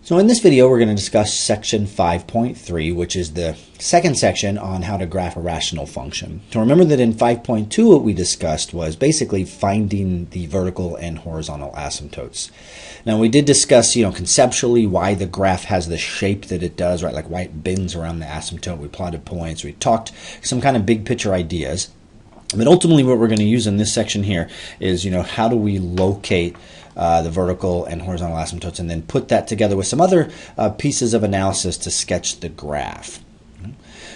So in this video, we're going to discuss section 5.3, which is the second section on how to graph a rational function. So remember that in 5.2, what we discussed was basically finding the vertical and horizontal asymptotes. Now we did discuss, conceptually why the graph has the shape that it does, right? Like why it bends around the asymptote. We plotted points. We talked some kind of big picture ideas. But ultimately what we're going to use in this section here is, how do we locate the vertical and horizontal asymptotes and then put that together with some other pieces of analysis to sketch the graph.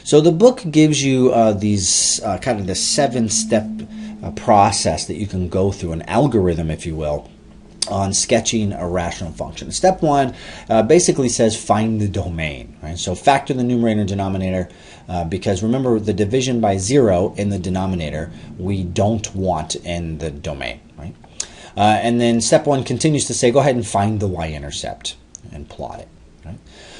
So the book gives you these kind of the 7-step process that you can go through, an algorithm, if you will, on sketching a rational function. Step 1 basically says find the domain. Right? So factor the numerator and denominator because remember the division by 0 in the denominator we don't want in the domain. Right? And then step 1 continues to say go ahead and find the y-intercept and plot it. Right?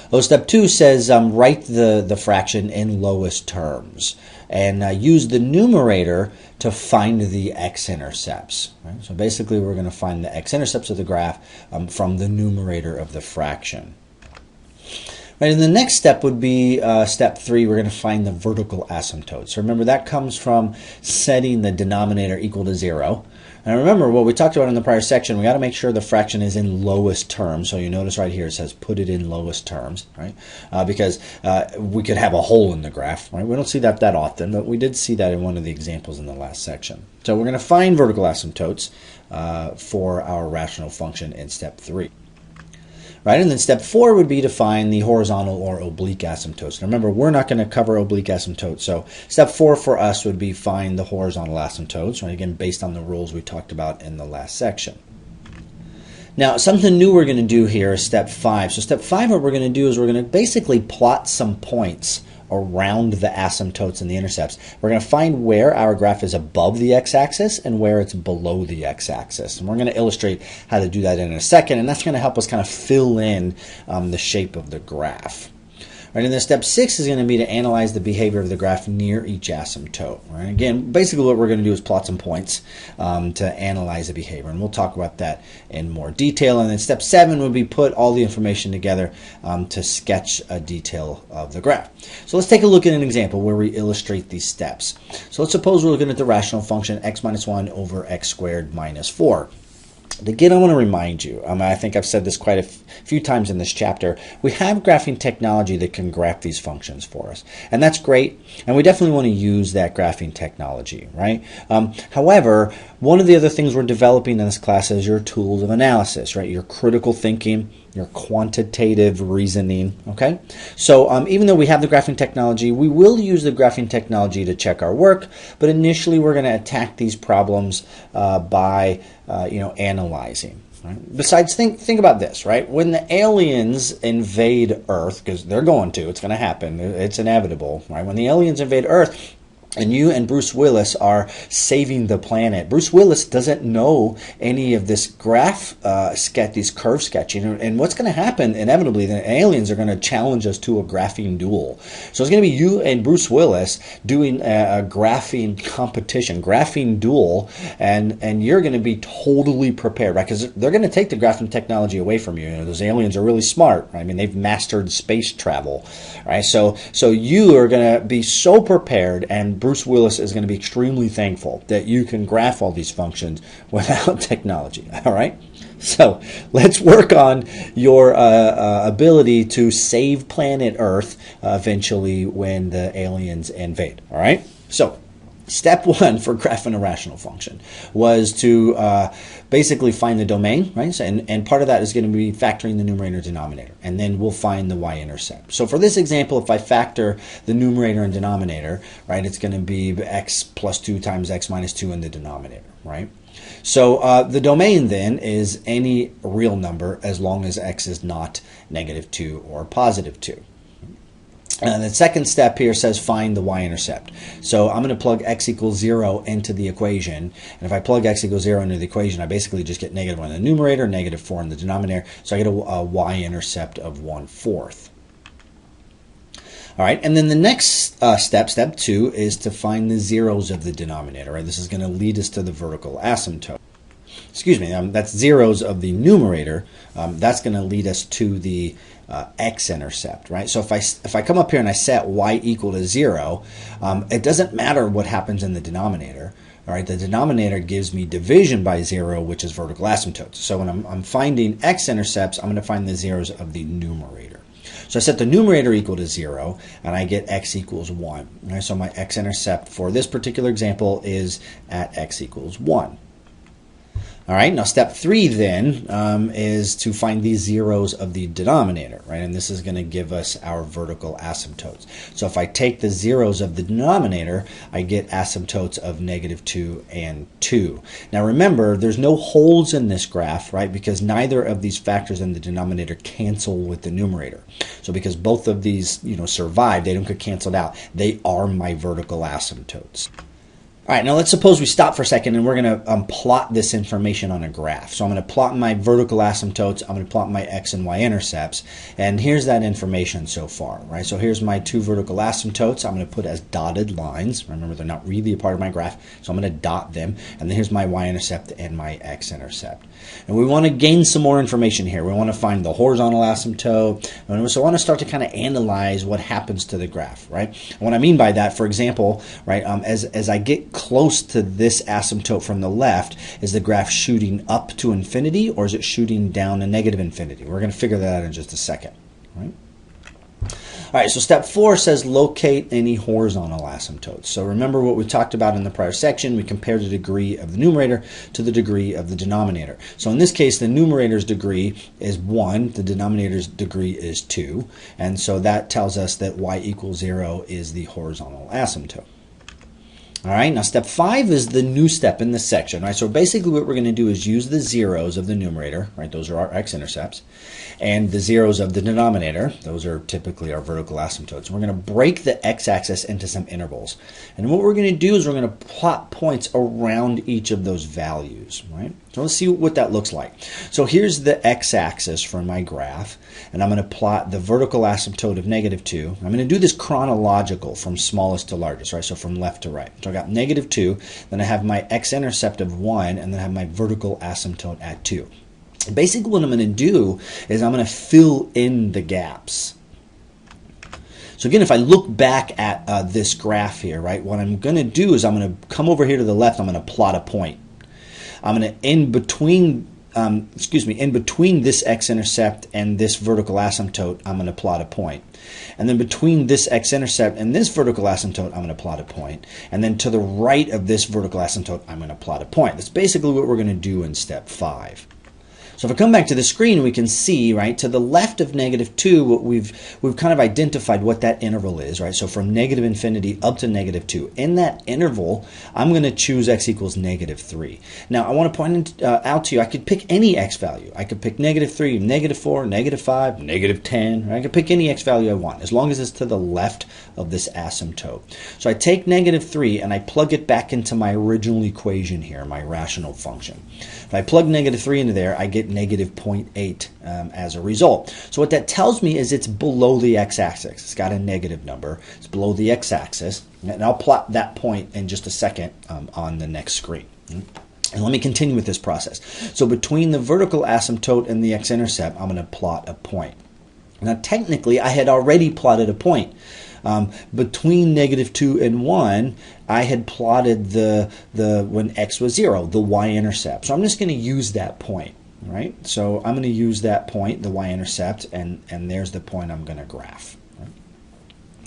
Well, step 2 says write the fraction in lowest terms and use the numerator to find the x-intercepts. Right? So basically we're going to find the x-intercepts of the graph from the numerator of the fraction. Right, and the next step would be step 3, we're going to find the vertical asymptote. So remember that comes from setting the denominator equal to 0. And remember what we talked about in the prior section, we got to make sure the fraction is in lowest terms. So you notice right here it says put it in lowest terms, right? Because we could have a hole in the graph, right? We don't see that often, but we did see that in one of the examples in the last section. So we're going to find vertical asymptotes for our rational function in step 3. Right, and then step 4 would be to find the horizontal or oblique asymptotes. Now remember, we're not going to cover oblique asymptotes, so step 4 for us would be find the horizontal asymptotes, right? Again, based on the rules we talked about in the last section. Now, something new we're going to do here is step 5. So step 5, what we're going to do is we're going to basically plot some points around the asymptotes and the intercepts. We're going to find where our graph is above the x-axis and where it's below the x-axis. And we're going to illustrate how to do that in a second, and that's going to help us kind of fill in the shape of the graph. Right, and then step 6 is going to be to analyze the behavior of the graph near each asymptote. Right? Again, basically what we're going to do is plot some points to analyze the behavior, and we'll talk about that in more detail. And then step 7 would be put all the information together to sketch a detail of the graph. So let's take a look at an example where we illustrate these steps. So let's suppose we're looking at the rational function x minus 1 over x squared minus 4. Again, I want to remind you, I think I've said this quite a few times in this chapter, we have graphing technology that can graph these functions for us. And that's great, and we definitely want to use that graphing technology, right? However, one of the other things we're developing in this class is your tools of analysis, right? Your critical thinking, your quantitative reasoning, okay? So even though we have the graphing technology, we will use the graphing technology to check our work, but initially we're going to attack these problems by analyzing. Right? Besides, think about this, right? When the aliens invade Earth, because they're going to, it's going to happen, it's inevitable, right? When the aliens invade Earth, and you and Bruce Willis are saving the planet. Bruce Willis doesn't know any of this these curve sketching. And what's going to happen, inevitably, the aliens are going to challenge us to a graphing duel. So it's going to be you and Bruce Willis doing a graphing competition, graphing duel, and you're going to be totally prepared, right? Because they're going to take the graphing technology away from you. Those aliens are really smart. Right? I mean, they've mastered space travel, right? So you are going to be so prepared, and Bruce Willis is going to be extremely thankful that you can graph all these functions without technology. All right? So let's work on your ability to save planet Earth eventually when the aliens invade. All right? So step 1 for graphing a rational function was to basically find the domain, right? So, and part of that is going to be factoring the numerator and denominator, and then we'll find the y-intercept. So for this example, if I factor the numerator and denominator, right, it's going to be x plus 2 times x minus 2 in the denominator, right? So the domain then is any real number as long as x is not negative 2 or positive 2. And the second step here says find the y-intercept. So I'm going to plug x equals 0 into the equation. And if I plug x equals 0 into the equation, I basically just get negative 1 in the numerator, negative 4 in the denominator. So I get a y-intercept of 1/4. All right, and then the next step 2, is to find the zeros of the denominator. Right? This is going to lead us to the vertical asymptote. that's zeros of the numerator, that's going to lead us to the x-intercept, right? So if I come up here and I set y equal to 0, it doesn't matter what happens in the denominator. All right, the denominator gives me division by 0, which is vertical asymptotes. So when I'm finding x-intercepts, I'm going to find the zeros of the numerator. So I set the numerator equal to 0, and I get x equals 1. All right, so my x-intercept for this particular example is at x equals 1. All right, now step 3 then is to find the zeros of the denominator, right? And this is going to give us our vertical asymptotes. So if I take the zeros of the denominator, I get asymptotes of -2 and 2. Now remember, there's no holes in this graph, right? Because neither of these factors in the denominator cancel with the numerator. So because both of these, survive, they don't get canceled out. They are my vertical asymptotes. All right, now let's suppose we stop for a second and we're going to plot this information on a graph. So I'm going to plot my vertical asymptotes, I'm going to plot my x and y intercepts, and here's that information so far, right? So here's my 2 vertical asymptotes. I'm going to put as dotted lines. Remember, they're not really a part of my graph, so I'm going to dot them. And then here's my y-intercept and my x-intercept. And we want to gain some more information here. We want to find the horizontal asymptote. And so I want to start to kind of analyze what happens to the graph, right? And what I mean by that, for example, right, as I get close to this asymptote from the left, is the graph shooting up to infinity or is it shooting down to negative infinity? We're going to figure that out in just a second, right? All right, so step 4 says locate any horizontal asymptotes. So remember what we talked about in the prior section. We compared the degree of the numerator to the degree of the denominator. So in this case, the numerator's degree is 1, the denominator's degree is 2, and so that tells us that y equals 0 is the horizontal asymptote. All right, now step 5 is the new step in this section, right? So basically what we're going to do is use the zeros of the numerator, right? Those are our x-intercepts, and the zeros of the denominator, those are typically our vertical asymptotes. We're going to break the x-axis into some intervals. And what we're going to do is we're going to plot points around each of those values, right? So let's see what that looks like. So here's the x-axis for my graph, and I'm going to plot the vertical asymptote of -2. I'm going to do this chronological from smallest to largest, right? So from left to right. So I got -2, then I have my x-intercept of 1, and then I have my vertical asymptote at 2. And basically what I'm going to do is I'm going to fill in the gaps. So again, if I look back at this graph here, right, what I'm going to do is I'm going to come over here to the left, I'm going to plot a point. I'm going to, in between this x-intercept and this vertical asymptote, I'm going to plot a point. And then between this x-intercept and this vertical asymptote, I'm going to plot a point. And then to the right of this vertical asymptote, I'm going to plot a point. That's basically what we're going to do in step 5. So if I come back to the screen, we can see, right, to the left of -2, what we've kind of identified what that interval is, right? So from negative infinity up to -2. In that interval, I'm going to choose x equals -3. Now, I want to point out to you, I could pick any x value. I could pick -3, -4, -5, -10. Right? I could pick any x value I want, as long as it's to the left of this asymptote. So I take -3 and I plug it back into my original equation here, my rational function. If I plug -3 into there, I get -0.8 as a result. So what that tells me is it's below the x-axis. It's got a negative number. It's below the x-axis. And I'll plot that point in just a second on the next screen. And let me continue with this process. So between the vertical asymptote and the x-intercept, I'm going to plot a point. Now technically, I had already plotted a point. Between -2 and 1, I had plotted when x was 0, the y-intercept. So I'm just going to use that point, right? So I'm going to use that point, the y-intercept, and there's the point I'm going to graph.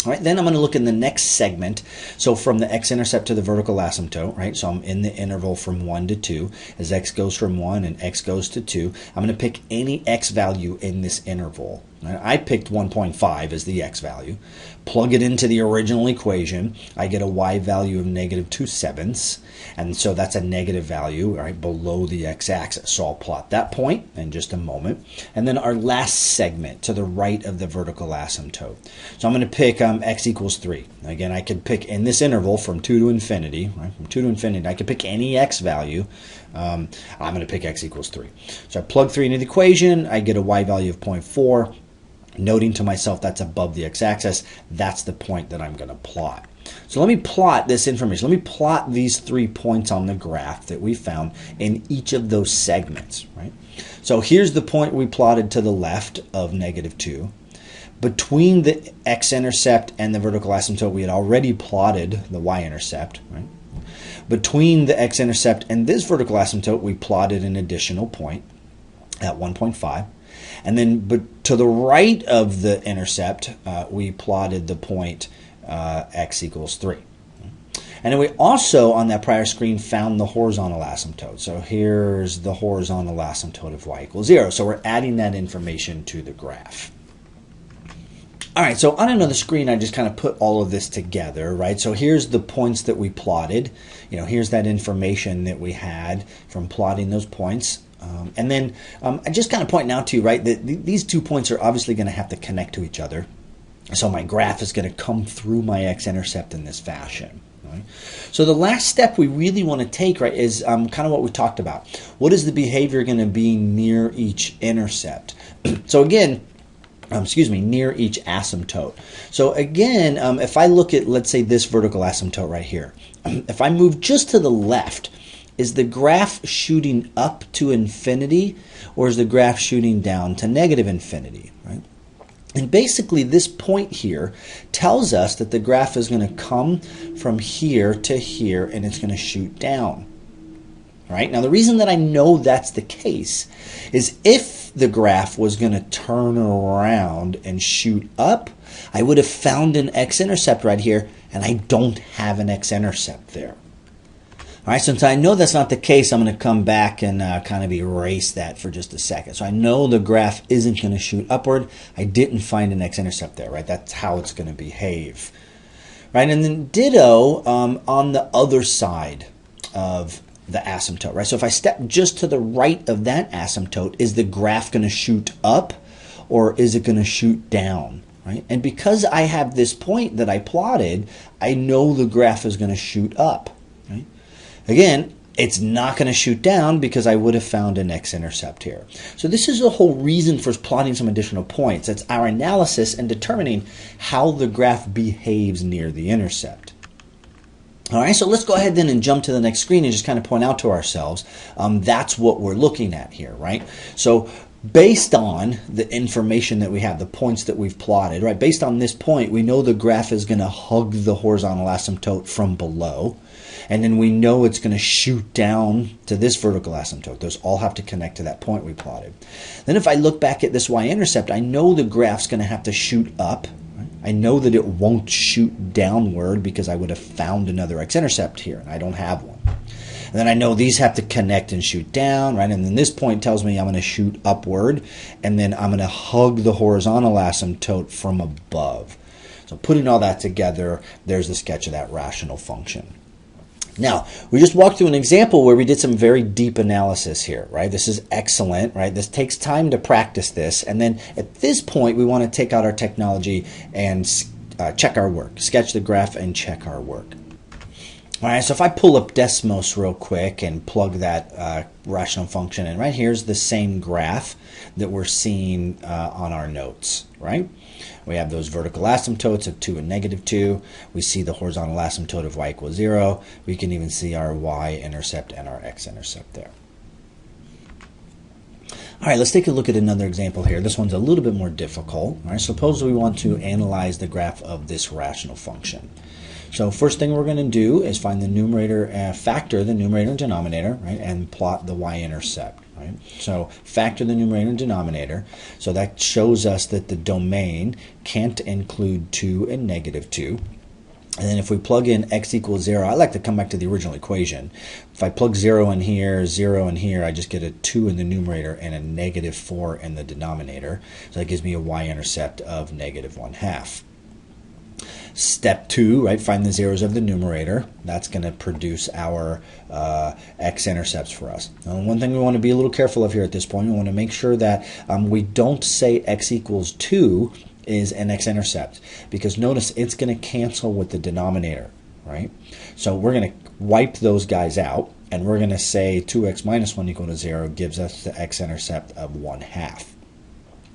All right, then I'm going to look in the next segment. So from the x-intercept to the vertical asymptote, right? So I'm in the interval from 1 to 2. As x goes from 1 and x goes to 2, I'm going to pick any x value in this interval. I picked 1.5 as the x value. Plug it into the original equation. I get a y value of -2/7. And so that's a negative value, right, below the x-axis. So I'll plot that point in just a moment. And then our last segment to the right of the vertical asymptote. So I'm going to pick x equals 3. Again, I could pick in this interval from 2 to infinity, right, from 2 to infinity, I could pick any x value. I'm going to pick x equals 3. So I plug 3 into the equation. I get a y value of 0.4. Noting to myself that's above the x-axis, that's the point that I'm going to plot. So let me plot this information. Let me plot these 3 points on the graph that we found in each of those segments, right? So here's the point we plotted to the left of -2. Between the x-intercept and the vertical asymptote, we had already plotted the y-intercept, right? Between the x-intercept and this vertical asymptote, we plotted an additional point at 1.5. And then to the right of the intercept, we plotted the point x equals 3. And then we also, on that prior screen, found the horizontal asymptote. So here's the horizontal asymptote of y equals 0. So we're adding that information to the graph. All right, so on another screen, I just kind of put all of this together, right? So here's the points that we plotted. Here's that information that we had from plotting those points. And then I just kind of pointing out to you, right, that these 2 points are obviously going to have to connect to each other. So my graph is going to come through my x-intercept in this fashion. Right? So the last step we really want to take, right, is kind of what we talked about. What is the behavior going to be near each intercept? So again, near each asymptote. So again, if I look at, let's say, this vertical asymptote right here, if I move just to the left, is the graph shooting up to infinity, or is the graph shooting down to -infinity, right? And basically this point here tells us that the graph is going to come from here to here, and it's going to shoot down. Right? Now the reason that I know that's the case is if the graph was going to turn around and shoot up, I would have found an x-intercept right here, and I don't have an x-intercept there. All right, since I know that's not the case, I'm going to come back and kind of erase that for just a second. So I know the graph isn't going to shoot upward. I didn't find an x-intercept there, right? That's how it's going to behave. Right, and then ditto on the other side of the asymptote, right? So if I step just to the right of that asymptote, is the graph going to shoot up or is it going to shoot down, right? And because I have this point that I plotted, I know the graph is going to shoot up, right? Again, it's not going to shoot down because I would have found an x-intercept here. So this is the whole reason for plotting some additional points. It's our analysis and determining how the graph behaves near the intercept. All right, so let's go ahead then and jump to the next screen and just kind of point out to ourselves that's what we're looking at here, right? So based on the information that we have, the points that we've plotted, right? Based on this point, we know the graph is going to hug the horizontal asymptote from below. And then we know it's going to shoot down to this vertical asymptote. Those all have to connect to that point we plotted. Then if I look back at this y-intercept, I know the graph's going to have to shoot up. I know that it won't shoot downward because I would have found another x-intercept here, and I don't have one. And then I know these have to connect and shoot down, right? And then this point tells me I'm going to shoot upward, and then I'm going to hug the horizontal asymptote from above. So putting all that together, there's the sketch of that rational function. Now, we just walked through an example where we did some very deep analysis here, right? This is excellent, right? This takes time to practice this. And then at this point, we want to take out our technology and check our work, sketch the graph and check our work. All right, so if I pull up Desmos real quick and plug that rational function in, right here's the same graph that we're seeing on our notes, right? We have those vertical asymptotes of 2 and -2. We see the horizontal asymptote of y equals 0. We can even see our y-intercept and our x-intercept there. All right, let's take a look at another example here. This one's a little bit more difficult. All right, suppose we want to analyze the graph of this rational function. So first thing we're going to do is find the numerator, factor the numerator and denominator, right, and plot the y-intercept. Right? So factor the numerator and denominator. So that shows us that the domain can't include 2 and -2. And then if we plug in x equals 0, I like to come back to the original equation. If I plug 0 in here, 0 in here, I just get a 2 in the numerator and a -4 in the denominator. So that gives me a y-intercept of -1/2. Step 2, right, find the zeros of the numerator. That's going to produce our x-intercepts for us. Now, one thing we want to be a little careful of here at this point, we want to make sure that we don't say x equals 2 is an x-intercept, because notice it's going to cancel with the denominator, right? So we're going to wipe those guys out, and we're going to say 2x minus 1 equal to 0 gives us the x-intercept of 1/2.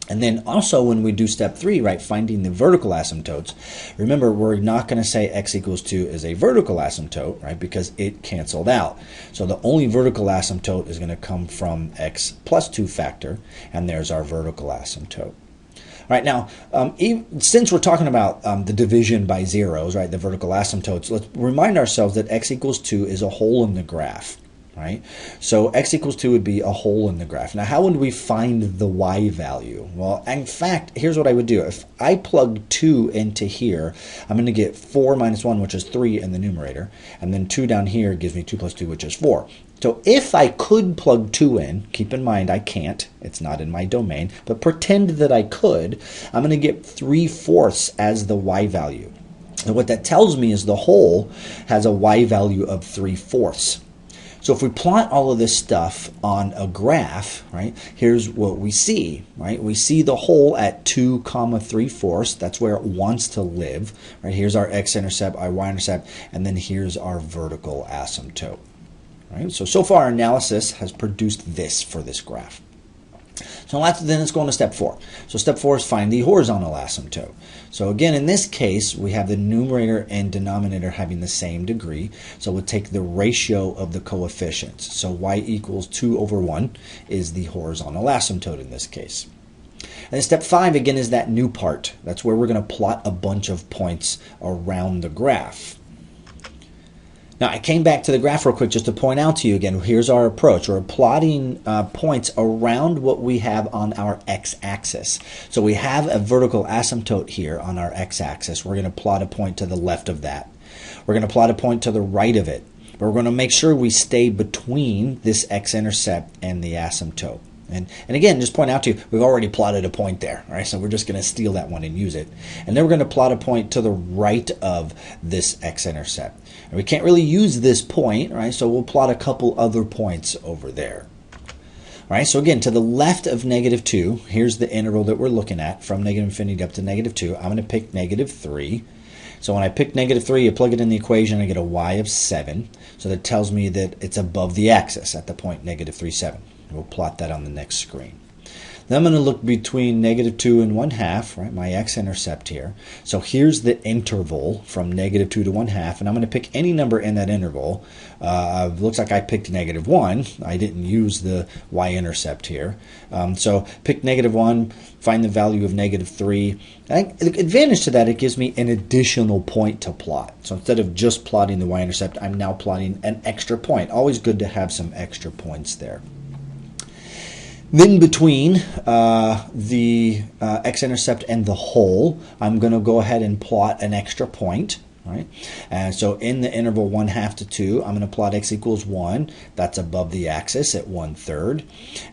And then also when we do step 3, right, finding the vertical asymptotes, remember we're not going to say x equals 2 is a vertical asymptote, right, because it canceled out. So the only vertical asymptote is going to come from x plus 2 factor, and there's our vertical asymptote. All right, now, since we're talking about the division by zeros, right, the vertical asymptotes, let's remind ourselves that x equals 2 is a hole in the graph. Right? So x equals 2 would be a hole in the graph. Now, how would we find the y value? Well, in fact, here's what I would do. If I plug 2 into here, I'm going to get 4 minus 1, which is 3 in the numerator. And then 2 down here gives me 2 plus 2, which is 4. So if I could plug 2 in, keep in mind I can't. It's not in my domain. But pretend that I could. I'm going to get 3/4 as the y value. And what that tells me is the hole has a y value of 3/4. So if we plot all of this stuff on a graph, right, here's what we see, right? We see the hole at 2, 3/4. That's where it wants to live, right? Here's our x-intercept, our y-intercept, and then here's our vertical asymptote, right? So far our analysis has produced this for this graph. So then let's go on to step 4. So step 4 is find the horizontal asymptote. So again, in this case, we have the numerator and denominator having the same degree. So we'll take the ratio of the coefficients. So y equals 2/1 is the horizontal asymptote in this case. And then step 5, again, is that new part. That's where we're going to plot a bunch of points around the graph. Now, I came back to the graph real quick just to point out to you again, here's our approach. We're plotting points around what we have on our x-axis. So we have a vertical asymptote here on our x-axis. We're going to plot a point to the left of that. We're going to plot a point to the right of it. But we're going to make sure we stay between this x-intercept and the asymptote. And again, just point out to you, we've already plotted a point there, right? So we're just going to steal that one and use it. And then we're going to plot a point to the right of this x-intercept. And we can't really use this point, right? So we'll plot a couple other points over there. All right, so again, to the left of -2, here's the interval that we're looking at from -infinity up to -2. I'm going to pick -3. So when I pick -3, I plug it in the equation, I get a y of 7. So that tells me that it's above the axis at the point -3, 7. We'll plot that on the next screen. Then I'm going to look between -2 and 1/2, right, my x-intercept here. So here's the interval from -2 to 1/2, and I'm going to pick any number in that interval. Looks like I picked -1. I didn't use the y-intercept here. So pick -1, find the value of -3. The advantage to that, it gives me an additional point to plot. So instead of just plotting the y-intercept, I'm now plotting an extra point. Always good to have some extra points there. Then between the x-intercept and the hole, I'm going to go ahead and plot an extra point. Right? And so in the interval 1/2 to 2, I'm going to plot x equals 1. That's above the axis at 1/3.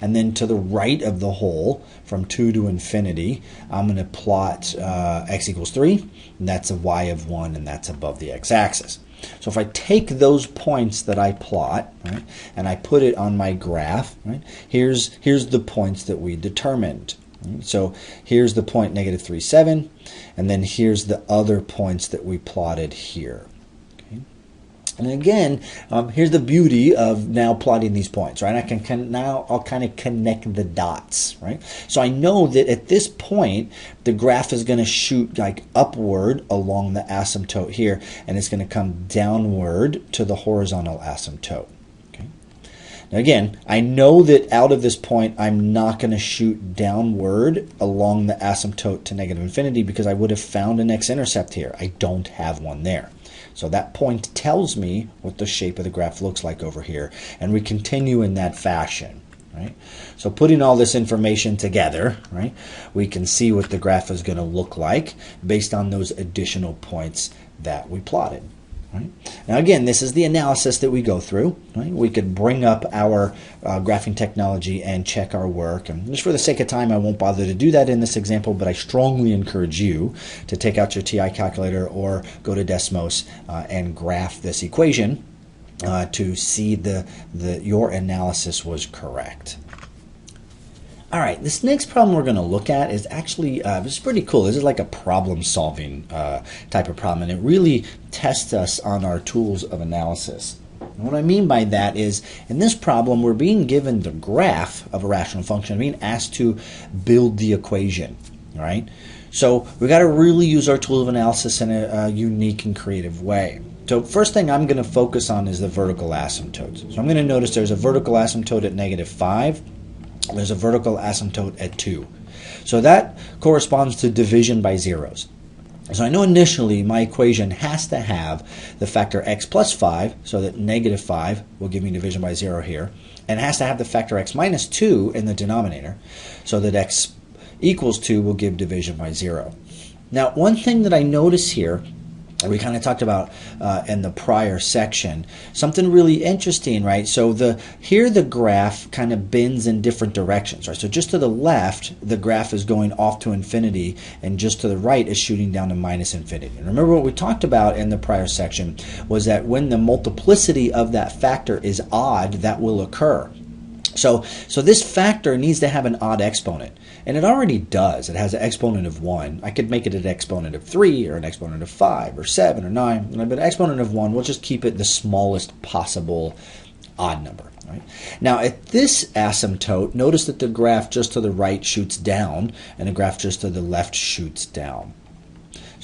And then to the right of the hole, from 2 to infinity, I'm going to plot x equals 3. And that's a y of 1, and that's above the x-axis. So if I take those points that I plot, right, and I put it on my graph, right, here's the points that we determined. Right? So here's the point -3, 7, and then here's the other points that we plotted here. Okay? And again, here's the beauty of now plotting these points, right? I'll kind of connect the dots, right? So I know that at this point, the graph is going to shoot like upward along the asymptote here, and it's going to come downward to the horizontal asymptote. Okay? Now again, I know that out of this point, I'm not going to shoot downward along the asymptote to -infinity because I would have found an x-intercept here. I don't have one there. So that point tells me what the shape of the graph looks like over here, and we continue in that fashion, right? So putting all this information together, right, we can see what the graph is going to look like based on those additional points that we plotted. Right? Now again, this is the analysis that we go through. Right? We could bring up our graphing technology and check our work. And just for the sake of time, I won't bother to do that in this example, but I strongly encourage you to take out your TI calculator or go to Desmos and graph this equation to see your analysis was correct. All right, this next problem we're going to look at is actually it's pretty cool. This is like a problem-solving type of problem, and it really tests us on our tools of analysis. And what I mean by that is, in this problem, we're being given the graph of a rational function, being asked to build the equation, all right? So we've got to really use our tool of analysis in a unique and creative way. So first thing I'm going to focus on is the vertical asymptotes. So I'm going to notice there's a vertical asymptote at -5. There's a vertical asymptote at 2. So that corresponds to division by zeros. So I know initially my equation has to have the factor x plus 5, so that -5 will give me division by 0 here, and it has to have the factor x minus 2 in the denominator, so that x equals 2 will give division by 0. Now, one thing that I notice here, we kind of talked about in the prior section, something really interesting, right? So here the graph kind of bends in different directions, right? So just to the left, the graph is going off to infinity, and just to the right is shooting down to minus infinity. And remember what we talked about in the prior section was that when the multiplicity of that factor is odd, that will occur. So this factor needs to have an odd exponent. And it already does. It has an exponent of 1. I could make it an exponent of 3 or an exponent of 5 or 7 or 9. But an exponent of 1, we'll just keep it the smallest possible odd number. Right? Now at this asymptote, notice that the graph just to the right shoots down and the graph just to the left shoots down.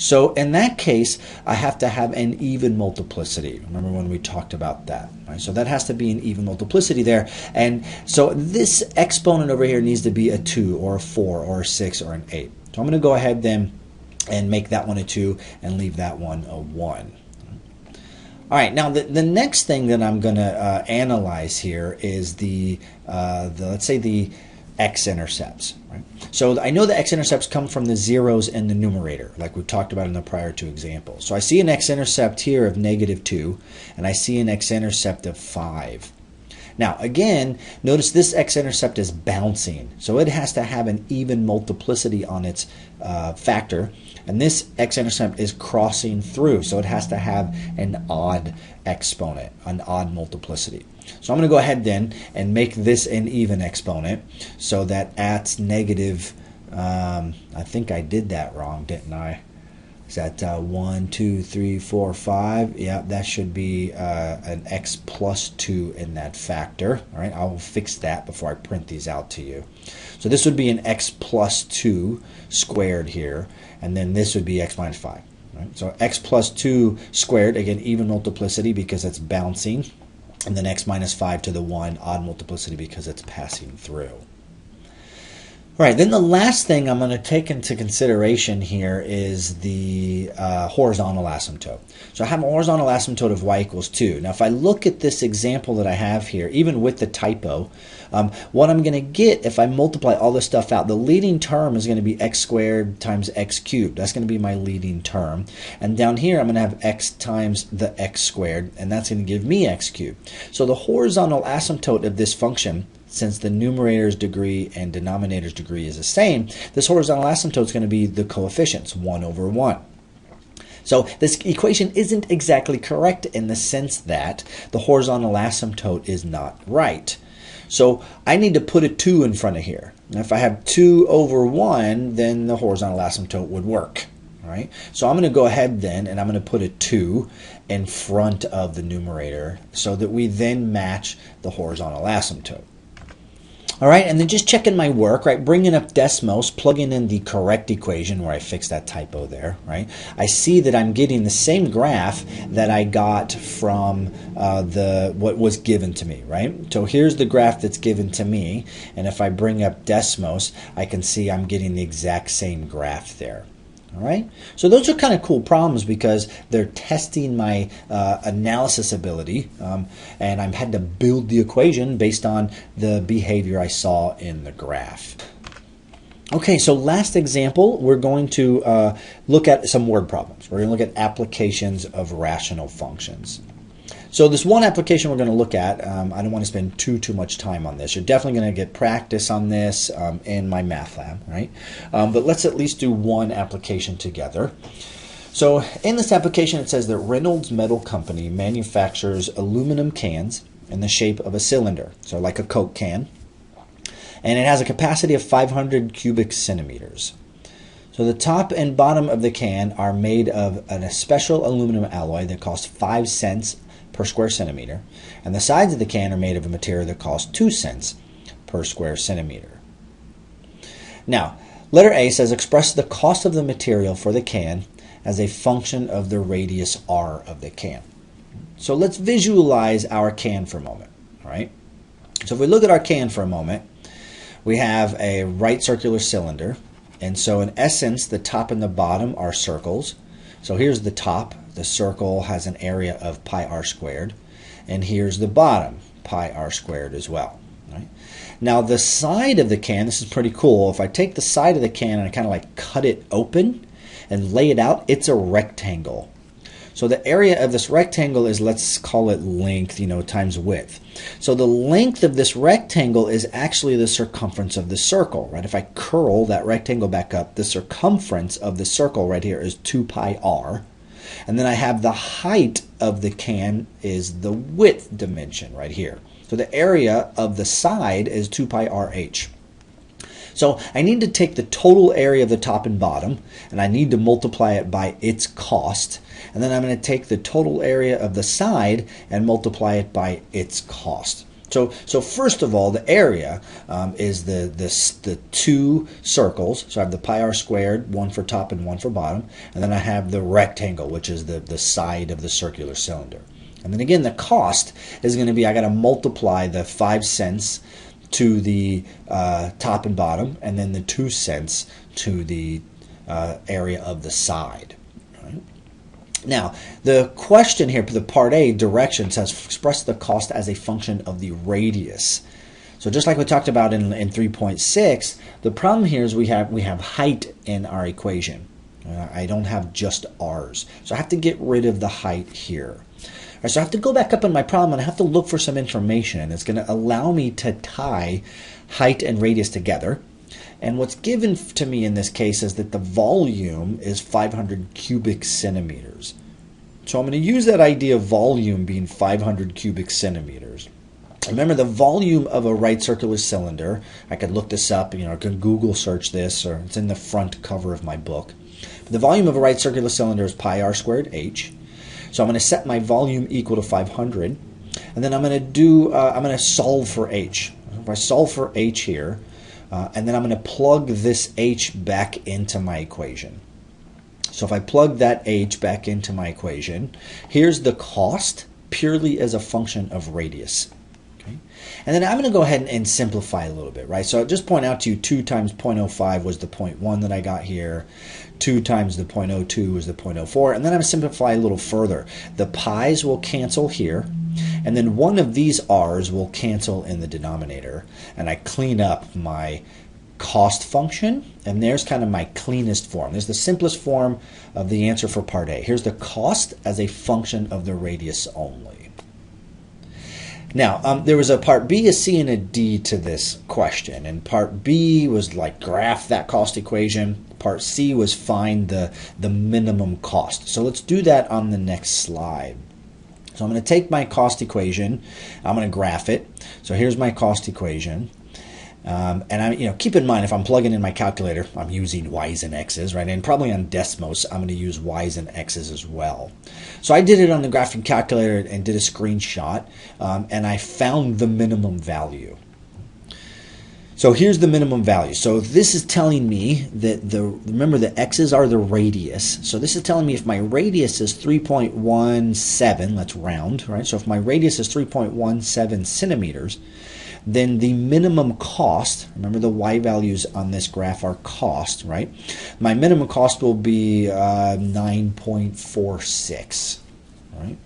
So in that case, I have to have an even multiplicity. Remember when we talked about that, right? So that has to be an even multiplicity there. And so this exponent over here needs to be a 2 or a 4 or a 6 or an 8. So I'm going to go ahead then and make that one a 2 and leave that one a 1. All right, now the next thing that I'm going to analyze here is let's say the x-intercepts. Right? So I know the x-intercepts come from the zeros in the numerator, like we talked about in the prior two examples. So I see an x-intercept here of -2, and I see an x-intercept of 5. Now again, notice this x-intercept is bouncing, so it has to have an even multiplicity on its factor, and this x-intercept is crossing through, so it has to have an odd exponent, an odd multiplicity. So I'm going to go ahead then and make this an even exponent, so that at negative, I think I did that wrong, didn't I? Is that 1, 2, 3, 4, 5? Yeah, that should be an x plus 2 in that factor. All right, I will fix that before I print these out to you. So this would be an x plus 2 squared here, and then this would be x minus 5. Right? So x plus 2 squared, again, even multiplicity because it's bouncing, and then x minus 5 to the 1, odd multiplicity because it's passing through. All right, then the last thing I'm going to take into consideration here is the horizontal asymptote. So I have a horizontal asymptote of y equals 2. Now if I look at this example that I have here, even with the typo, what I'm going to get if I multiply all this stuff out, the leading term is going to be x squared times x cubed. That's going to be my leading term. And down here I'm going to have x times the x squared, and that's going to give me x cubed. So the horizontal asymptote of this function, since the numerator's degree and denominator's degree is the same, this horizontal asymptote is going to be the coefficients, 1 over 1. So this equation isn't exactly correct in the sense that the horizontal asymptote is not right. So I need to put a 2 in front of here. Now if I have 2 over 1, then the horizontal asymptote would work. Right? So I'm going to go ahead then and I'm going to put a 2 in front of the numerator so that we then match the horizontal asymptote. All right, and then just checking my work, right, bringing up Desmos, plugging in the correct equation where I fixed that typo there, right? I see that I'm getting the same graph that I got from what was given to me, right? So here's the graph that's given to me, and if I bring up Desmos, I can see I'm getting the exact same graph there. All right, so those are kind of cool problems because they're testing my analysis ability, and I'm had to build the equation based on the behavior I saw in the graph. Okay, so last example, we're going to look at some word problems. We're going to look at applications of rational functions. So this one application we're going to look at, I don't want to spend too much time on this. You're definitely going to get practice on this in my math lab, right? But let's at least do one application together. So in this application it says that Reynolds Metal Company manufactures aluminum cans in the shape of a cylinder, so like a Coke can, and it has a capacity of 500 cubic centimeters. So the top and bottom of the can are made of a special aluminum alloy that costs 5 cents per square centimeter, and the sides of the can are made of a material that costs 2 cents per square centimeter. Now, letter A says express the cost of the material for the can as a function of the radius r of the can. So let's visualize our can for a moment. All right. So if we look at our can for a moment, we have a right circular cylinder, and so in essence the top and the bottom are circles. So here's the top. The circle has an area of pi r squared, and here's the bottom, pi r squared as well. Right? Now the side of the can, this is pretty cool. If I take the side of the can and I kind of like cut it open and lay it out, it's a rectangle. So the area of this rectangle is, let's call it length, times width. So the length of this rectangle is actually the circumference of the circle, right? If I curl that rectangle back up, the circumference of the circle right here is 2 pi r. And then I have the height of the can is the width dimension right here. So the area of the side is 2 pi rh. So I need to take the total area of the top and bottom, and I need to multiply it by its cost. And then I'm going to take the total area of the side and multiply it by its cost. So first of all, the area is the two circles. So I have the pi r squared, one for top and one for bottom. And then I have the rectangle, which is the side of the circular cylinder. And then again, the cost is going to be, I got to multiply the 5 cents to the top and bottom, and then the 2 cents to the area of the side. Right? Now, the question here, the part A, direction, says express the cost as a function of the radius. So just like we talked about in 3.6, the problem here is we have height in our equation. I don't have just r's. So I have to get rid of the height here. Right, so I have to go back up in my problem and I have to look for some information, and it's going to allow me to tie height and radius together. And what's given to me in this case is that the volume is 500 cubic centimeters. So I'm going to use that idea of volume being 500 cubic centimeters. Remember, the volume of a right circular cylinder, I could look this up, I can Google search this, or it's in the front cover of my book. But the volume of a right circular cylinder is pi r squared h. So I'm going to set my volume equal to 500, and then I'm going to solve for h. If I solve for h here, and then I'm going to plug this h back into my equation. So if I plug that h back into my equation, here's the cost purely as a function of radius. Okay? And then I'm going to go ahead and simplify a little bit, right? So I'll just point out to you 2 times 0.05 was the 0.1 that I got here. 2 times the 0.02 is the 0.04, and then I'm going to simplify a little further. The pi's will cancel here, and then one of these r's will cancel in the denominator, and I clean up my cost function, and there's kind of my cleanest form. There's the simplest form of the answer for part A. Here's the cost as a function of the radius only. Now, there was a part B, a C, and a D to this question, and part B was like graph that cost equation. Part C was find the minimum cost. So let's do that on the next slide. So I'm going to take my cost equation, I'm going to graph it. So here's my cost equation. And keep in mind, if I'm plugging in my calculator, I'm using y's and x's, right? And probably on Desmos, I'm going to use y's and x's as well. So I did it on the graphing calculator and did a screenshot, and I found the minimum value. So here's the minimum value. So this is telling me that remember the x's are the radius. So this is telling me if my radius is 3.17, let's round, right? So if my radius is 3.17 centimeters, then the minimum cost, remember the y values on this graph are cost, right? My minimum cost will be 9.46, right?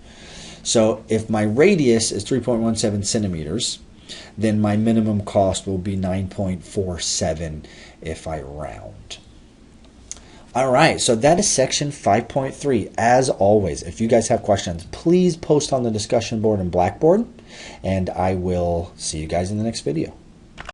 So if my radius is 3.17 centimeters, then my minimum cost will be 9.47 if I round. All right, so that is section 5.3. As always, if you guys have questions, please post on the discussion board in Blackboard, and I will see you guys in the next video.